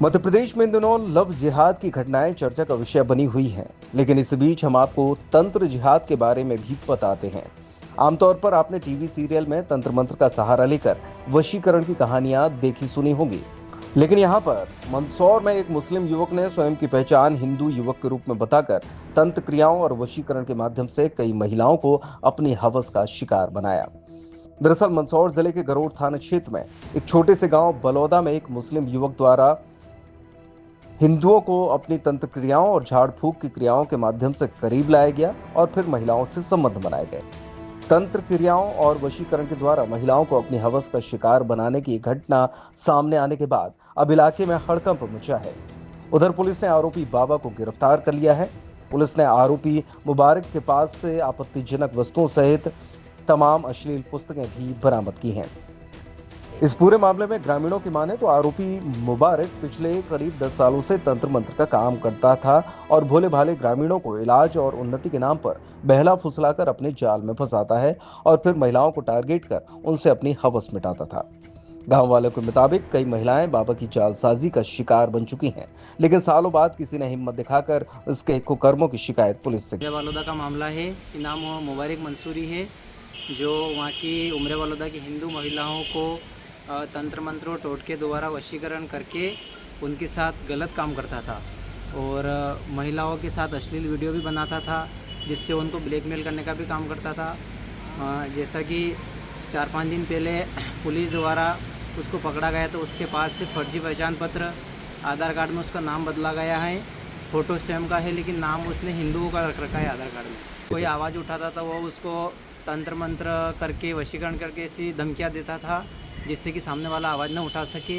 मध्य प्रदेश में इन दिनों लव जिहाद की घटनाएं चर्चा का विषय बनी हुई हैं, लेकिन इस बीच हम आपको तंत्र जिहाद के बारे में भी बताते हैं। आमतौर पर आपने टीवी सीरियल में तंत्र मंत्र का सहारा लेकर वशीकरण की कहानियां देखी सुनी होंगी, लेकिन यहाँ पर मंदसौर में एक मुस्लिम युवक ने स्वयं की पहचान हिंदू युवक के रूप में बताकर तंत्र क्रियाओं और वशीकरण के माध्यम से कई महिलाओं को अपनी हवस का शिकार बनाया। दरअसल मंदसौर जिले के गरोड़ थाना क्षेत्र में एक छोटे से गांव बलौदा में एक मुस्लिम युवक द्वारा हिंदुओं को अपनी तंत्र क्रियाओं और झाड़ फूक की क्रियाओं के माध्यम से करीब लाया गया और फिर महिलाओं से संबंध बनाए गए। तंत्र क्रियाओं और वशीकरण के द्वारा महिलाओं को अपनी हवस का शिकार बनाने की घटना सामने आने के बाद अब इलाके में हड़कंप मचा है। उधर पुलिस ने आरोपी बाबा को गिरफ्तार कर लिया है। पुलिस ने आरोपी मुबारक के पास से आपत्तिजनक वस्तुओं सहित तमाम अश्लील पुस्तकें भी बरामद की हैं। इस पूरे मामले में ग्रामीणों की माने तो आरोपी मुबारक पिछले करीब 10 सालों से तंत्र मंत्र का काम करता था और भोले भाले ग्रामीणों को इलाज और उन्नति के नाम पर बहला फुसलाकर अपने जाल में फंसाता है और फिर महिलाओं को टारगेट कर उनसे अपनी हवस मिटाता था। गांव वालों के मुताबिक कई महिलाएं बाबा की जालसाजी का शिकार बन चुकी हैं, लेकिन सालों बाद किसी ने हिम्मत दिखाकर उसके कुकर्मों की शिकायत पुलिस से की। वालोदा का मामला है। नाम मुबारक मंसूरी है, जो वहाँ की उम्र वालोदा की हिंदू महिलाओं को तंत्र मंत्रों टोटके द्वारा वशीकरण करके उनके साथ गलत काम करता था और महिलाओं के साथ अश्लील वीडियो भी बनाता था, जिससे उनको ब्लैकमेल करने का भी काम करता था। जैसा कि 4-5 दिन पहले पुलिस द्वारा उसको पकड़ा गया तो उसके पास से फर्जी पहचान पत्र, आधार कार्ड में उसका नाम बदला गया है, फ़ोटो सेम का है लेकिन नाम उसने हिंदुओं का रख रखा है आधार कार्ड में। कोई आवाज़ उठाता था वो उसको तंत्र मंत्र करके वशीकरण करके ऐसी धमकियाँ देता था जिससे कि सामने वाला आवाज़ न उठा सके।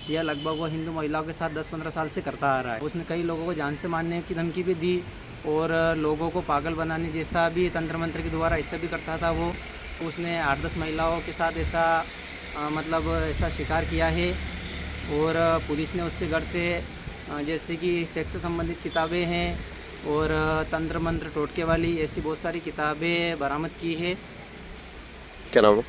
यह लगभग वो हिंदू महिलाओं के साथ 10-15 साल से करता आ रहा है। उसने कई लोगों को जान से मारने की धमकी भी दी और लोगों को पागल बनाने जैसा भी तंत्र मंत्र के द्वारा इससे भी करता था। वो उसने 8-10 महिलाओं के साथ ऐसा शिकार किया है और पुलिस ने उसके घर से जैसे कि सेक्स से संबंधित किताबें हैं और तंत्र मंत्र टोटके वाली ऐसी बहुत सारी किताबें बरामद की है। क्या नाम है?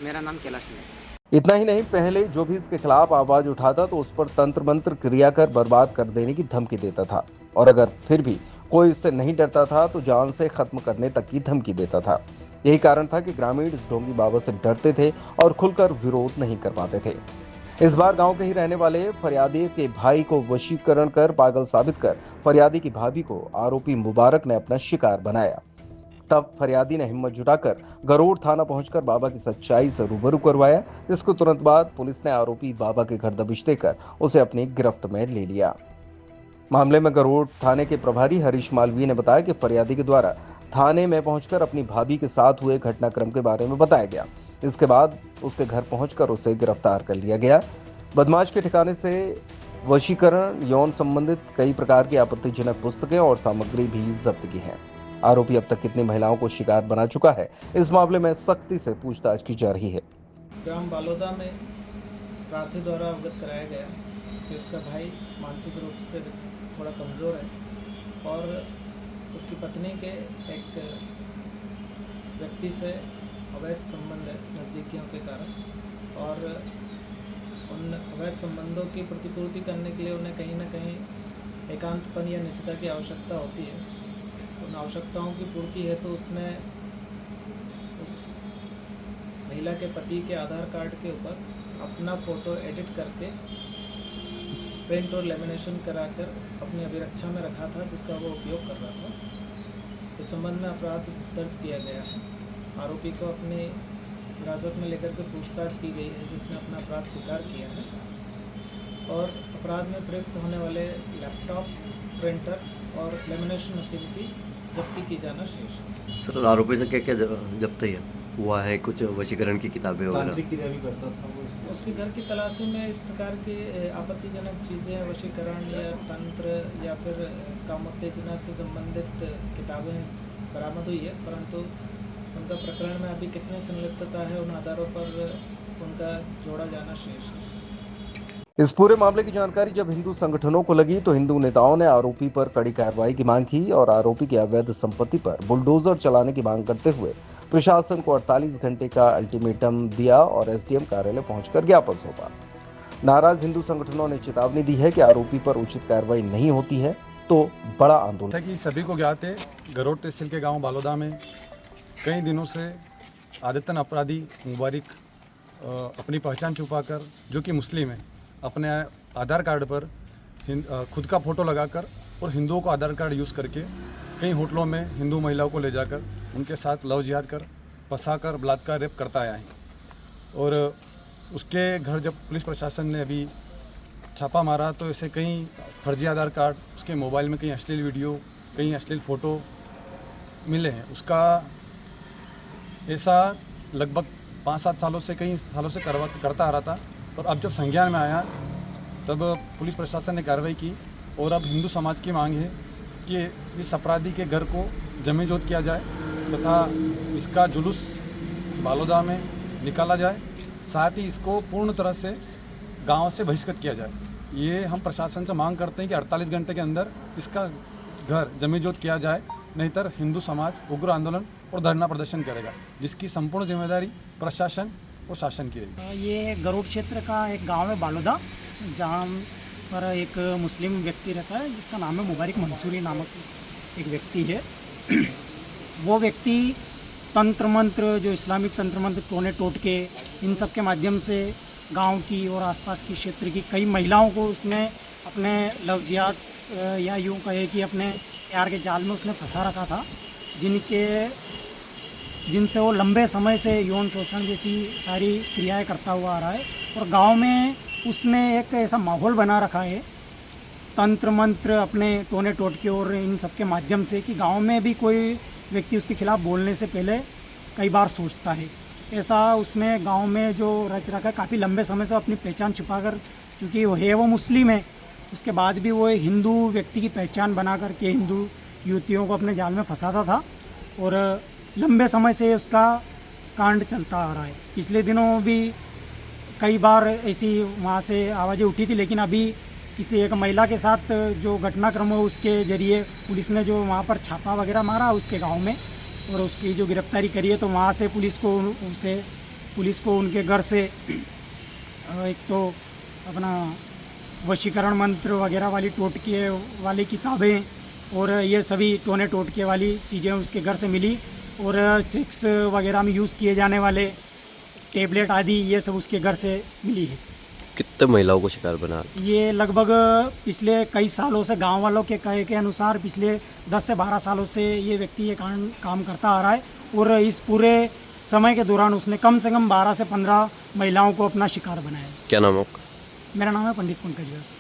मेरा नाम कैलाश है। इतना ही नहीं, पहले जो भी इसके खिलाफ आवाज उठाता तो उस पर तंत्र मंत्र क्रिया कर बर्बाद कर देने की धमकी देता था और अगर फिर भी कोई इससे नहीं डरता था तो जान से खत्म करने तक की धमकी देता था। यही कारण था कि ग्रामीण इस ढोंगी बाबा से डरते थे और खुलकर विरोध नहीं कर पाते थे। इस बार गांव के ही रहने वाले फरियादी के भाई को वशीकरण कर पागल साबित कर फरियादी की भाभी को आरोपी मुबारक ने अपना शिकार बनाया। तब फरियादी ने हिम्मत जुटाकर गरोड़ थाना पहुंचकर बाबा की सच्चाई से रूबरू करवाया, जिसको तुरंत बाद पुलिस ने आरोपी बाबा के घर दबिश देकर उसे अपनी गिरफ्त में ले लिया। मामले में गरोड़ थाने के प्रभारी हरीश मालवीय ने बताया कि फरियादी के द्वारा थाने में पहुंचकर अपनी भाभी के साथ हुए घटनाक्रम के बारे में बताया गया। इसके बाद उसके घर पहुंचकर उसे गिरफ्तार कर लिया गया। बदमाश के ठिकाने से वशीकरण, यौन संबंधित कई प्रकार की आपत्तिजनक पुस्तकें और सामग्री भी जब्त की है। आरोपी अब तक कितनी महिलाओं को शिकार बना चुका है, इस मामले में सख्ती से पूछताछ की जा रही है। ग्राम बालोदा में प्रार्थी द्वारा अवगत कराया गया कि उसका भाई मानसिक रूप से थोड़ा कमज़ोर है और उसकी पत्नी के एक व्यक्ति से अवैध संबंध है नज़दीकियों के कारण और उन अवैध संबंधों की प्रतिपूर्ति करने के लिए उन्हें कहीं ना कहीं एकांतपन या निजता की आवश्यकता होती है। उन आवश्यकताओं की पूर्ति है तो उसने उस महिला के पति के आधार कार्ड के ऊपर अपना फ़ोटो एडिट करके प्रिंट और लेमिनेशन कराकर अपनी अभिरक्षा में रखा था, जिसका वो उपयोग कर रहा था। इस संबंध में अपराध दर्ज किया गया है। आरोपी को अपनी हिरासत में लेकर के पूछताछ की गई है, जिसने अपना अपराध स्वीकार किया है और अपराध में प्रयुक्त होने वाले लैपटॉप, प्रिंटर और लेमिनेशन मशीन की जब्ती की जाना शेष है। सर, आरोपी से क्या क्या जब्त हुआ है? कुछ वशीकरण की किताबें वगैरह क्रिया भी करता था वो। उसके घर की तलाशी में इस प्रकार की आपत्तिजनक चीज़ें, वशीकरण या तंत्र या फिर कामोत्तेजना से संबंधित किताबें बरामद हुई है, परंतु उनका प्रकरण में अभी कितनी संलिप्तता है उन आधारों पर उनका जोड़ा जाना शेष है। इस पूरे मामले की जानकारी जब हिंदू संगठनों को लगी तो हिंदू नेताओं ने आरोपी पर कड़ी कार्रवाई की मांग की और आरोपी की अवैध संपत्ति पर बुलडोजर चलाने की मांग करते हुए प्रशासन को 48 घंटे का अल्टीमेटम दिया और एसडीएम कार्यालय पहुंचकर ज्ञापन सौंपा। नाराज हिंदू संगठनों ने चेतावनी दी है कि आरोपी पर उचित कार्रवाई नहीं होती है तो बड़ा आंदोलन। जैसा कि सभी को ज्ञात है, गरोड तहसील के गांव बालोदा में कई दिनों से आदतन अपराधी मुबारिक अपनी पहचान छुपाकर, जो कि मुस्लिम है, अपने आधार कार्ड पर खुद का फ़ोटो लगाकर और हिंदुओं को आधार कार्ड यूज़ करके कई होटलों में हिंदू महिलाओं को ले जाकर उनके साथ लव जिहाद कर, फंसाकर बलात्कार, रेप करता आया है। और उसके घर जब पुलिस प्रशासन ने अभी छापा मारा तो ऐसे कई फर्जी आधार कार्ड, उसके मोबाइल में कई अश्लील वीडियो, कई अश्लील फ़ोटो मिले हैं। उसका ऐसा लगभग 5-7 सालों से, कई सालों से करता आ रहा था। और अब जब संज्ञान में आया तब पुलिस प्रशासन ने कार्रवाई की और अब हिंदू समाज की मांग है कि इस अपराधी के घर को जमीजोत किया जाए तथा इसका जुलूस बालोदा में निकाला जाए, साथ ही इसको पूर्ण तरह से गांव से बहिष्कृत किया जाए। ये हम प्रशासन से मांग करते हैं कि 48 घंटे के अंदर इसका घर जमीजोत किया जाए, नहींतर हिंदू समाज उग्र आंदोलन और धरना प्रदर्शन करेगा, जिसकी संपूर्ण जिम्मेदारी प्रशासन और शासन की रहेगी। ये गरुड़ क्षेत्र का एक गांव है बालोदा, जहां पर एक मुस्लिम व्यक्ति रहता है जिसका नाम है मुबारिक मंसूरी नामक एक व्यक्ति है। वो व्यक्ति तंत्र मंत्र, जो इस्लामिक तंत्र मंत्र, टोने टोटके, इन सब के माध्यम से गांव की और आसपास की क्षेत्र की कई महिलाओं को उसने अपने लव जिहाद या यूँ कहे कि अपने प्यार के जाल में उसने फंसा रखा था, जिनसे वो लंबे समय से यौन शोषण जैसी सारी क्रियाएं करता हुआ आ रहा है। और गांव में उसने एक ऐसा माहौल बना रखा है तंत्र मंत्र, अपने टोने टोटके और इन सब के माध्यम से, कि गांव में भी कोई व्यक्ति उसके खिलाफ बोलने से पहले कई बार सोचता है। ऐसा उसने गांव में जो रच रखा है, काफ़ी लंबे समय से अपनी पहचान छुपाकर, चूँकि वो मुस्लिम है, उसके बाद भी वो हिंदू व्यक्ति की पहचान बना करके हिंदू युवतियों को अपने जाल में फंसाता था और लंबे समय से उसका कांड चलता आ रहा है। पिछले दिनों भी कई बार ऐसी वहाँ से आवाज़ें उठी थी, लेकिन अभी किसी एक महिला के साथ जो घटनाक्रम हो उसके ज़रिए पुलिस ने जो वहाँ पर छापा वगैरह मारा उसके गांव में और उसकी जो गिरफ्तारी करी है, तो वहाँ से पुलिस को उनके घर से एक तो अपना वशीकरण मंत्र वगैरह वाली टोटके वाली किताबें और ये सभी टोने टोटके वाली चीज़ें उसके घर से मिली और सेक्स वगैरह में यूज़ किए जाने वाले टेबलेट आदि, ये सब उसके घर से मिली है। कितने महिलाओं को शिकार बना? ये लगभग पिछले कई सालों से, गांव वालों के कहे के अनुसार, पिछले 10 से 12 सालों से ये व्यक्ति ये काम करता आ रहा है और इस पूरे समय के दौरान उसने कम से कम 12 से 15 महिलाओं को अपना शिकार बनाया। क्या नाम है आपका? मेरा नाम है पंडित पंकज व्यास।